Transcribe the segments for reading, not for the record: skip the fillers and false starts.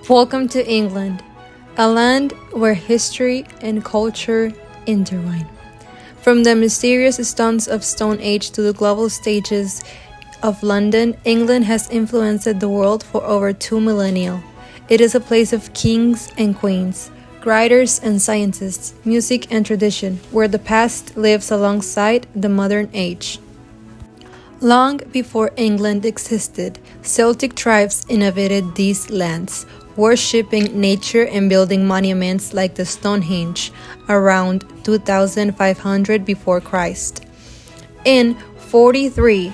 Welcome to England, a land where history and culture intertwine. From the mysterious stunts of Stone Age to the global stages of London, England has influenced the world for over 2 millennia. It is a place of kings and queens, writers and scientists, music and tradition, where the past lives alongside the modern age. Long before England existed, Celtic tribes inhabited these lands, worshipping nature and building monuments like the Stonehenge around 2500 before Christ. In 43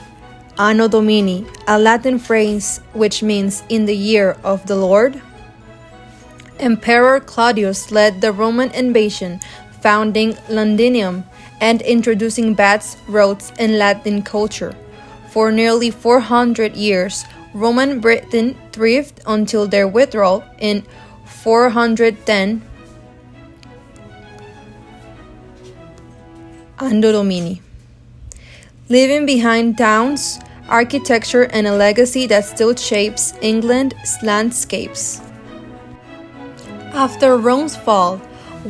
Anno Domini, a Latin phrase which means in the year of the Lord, Emperor Claudius led the Roman invasion, founding Londinium and introducing baths, roads, and Latin culture. For nearly 400 years, Roman Britain thrived until their withdrawal in 410 Anno Domini, leaving behind towns, architecture, and a legacy that still shapes England's landscapes. After Rome's fall,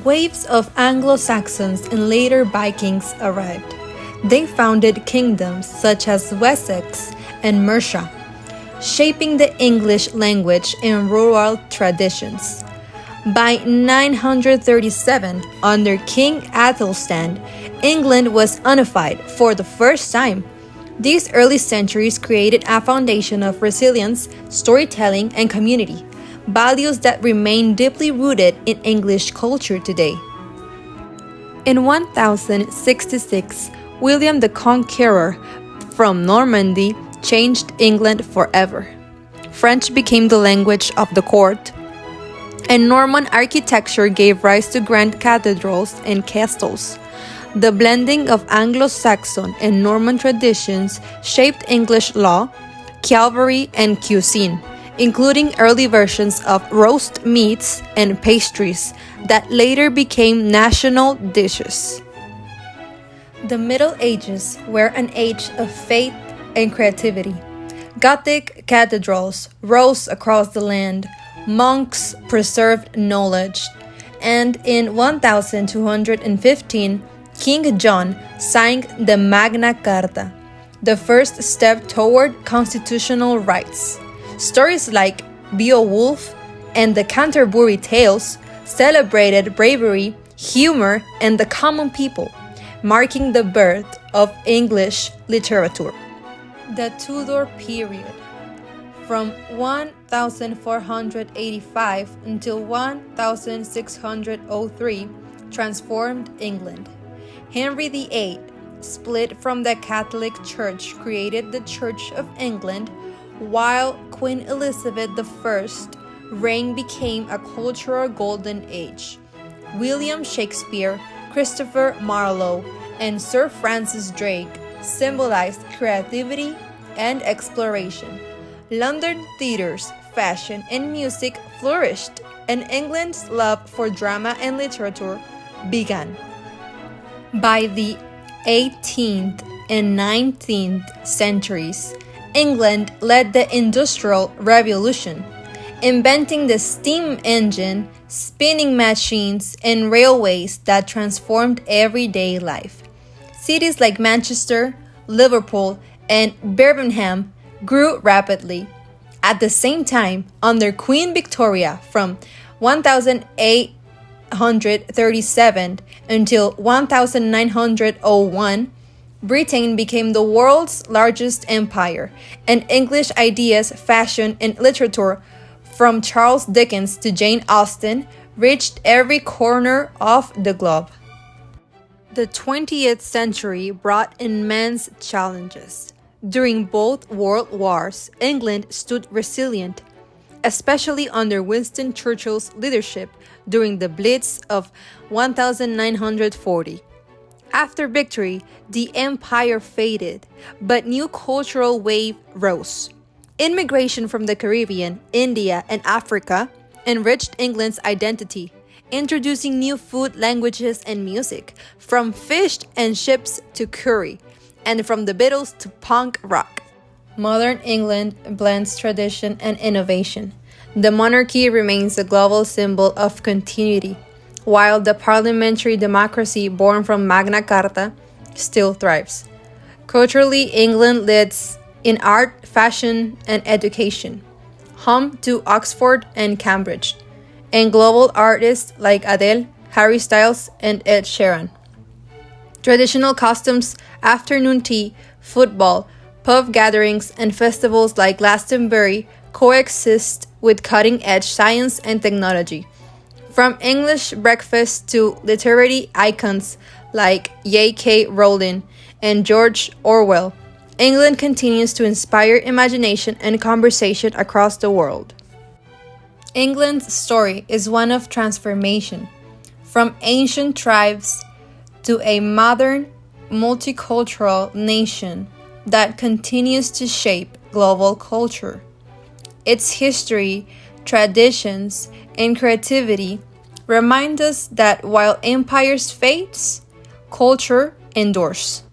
waves of Anglo-Saxons and later Vikings arrived. They founded kingdoms such as Wessex and Mercia, shaping the English language and rural traditions. By 937, under King Athelstan, England was unified for the first time. These early centuries created a foundation of resilience, storytelling, and community, values that remain deeply rooted in English culture today. In 1066, William the Conqueror from Normandy changed England forever. French became the language of the court, and Norman architecture gave rise to grand cathedrals and castles. The blending of Anglo-Saxon and Norman traditions shaped English law, cavalry, and cuisine, including early versions of roast meats and pastries that later became national dishes. The Middle Ages were an age of faith and creativity. Gothic cathedrals rose across the land, monks preserved knowledge, and in 1215, King John signed the Magna Carta, the first step toward constitutional rights. Stories like Beowulf and the Canterbury Tales celebrated bravery, humor, and the common people, marking the birth of English literature. The Tudor period, from 1485 until 1603, transformed England. Henry VIII, split from the Catholic Church, created the Church of England, while Queen Elizabeth I's reign became a cultural golden age. William Shakespeare, Christopher Marlowe, and Sir Francis Drake symbolized creativity and exploration. London theaters, fashion, and music flourished, and England's love for drama and literature began. By the 18th and 19th centuries, England led the Industrial Revolution, inventing the steam engine, spinning machines, and railways that transformed everyday life. Cities like Manchester, Liverpool, and Birmingham grew rapidly. At the same time, under Queen Victoria from 1837 until 1901, Britain became the world's largest empire, and English ideas, fashion, and literature, from Charles Dickens to Jane Austen, reached every corner of the globe. The 20th century brought immense challenges. During both world wars, England stood resilient, especially under Winston Churchill's leadership during the Blitz of 1940. After victory, the empire faded, but new cultural wave rose. Immigration from the Caribbean, India, and Africa enriched England's identity, introducing new food, languages, and music, from fish and chips to curry, and from the Beatles to punk rock. Modern England blends tradition and innovation. The monarchy remains a global symbol of continuity, while the parliamentary democracy born from Magna Carta still thrives. Culturally, England leads in art, fashion, and education, home to Oxford and Cambridge, and global artists like Adele, Harry Styles, and Ed Sheeran. Traditional costumes, afternoon tea, football, pub gatherings, and festivals like Glastonbury coexist with cutting-edge science and technology. From English breakfast to literary icons like J.K. Rowling and George Orwell, England continues to inspire imagination and conversation across the world. England's story is one of transformation, from ancient tribes to a modern, multicultural nation that continues to shape global culture. Its history, traditions, and creativity remind us that while empires fade, culture endures.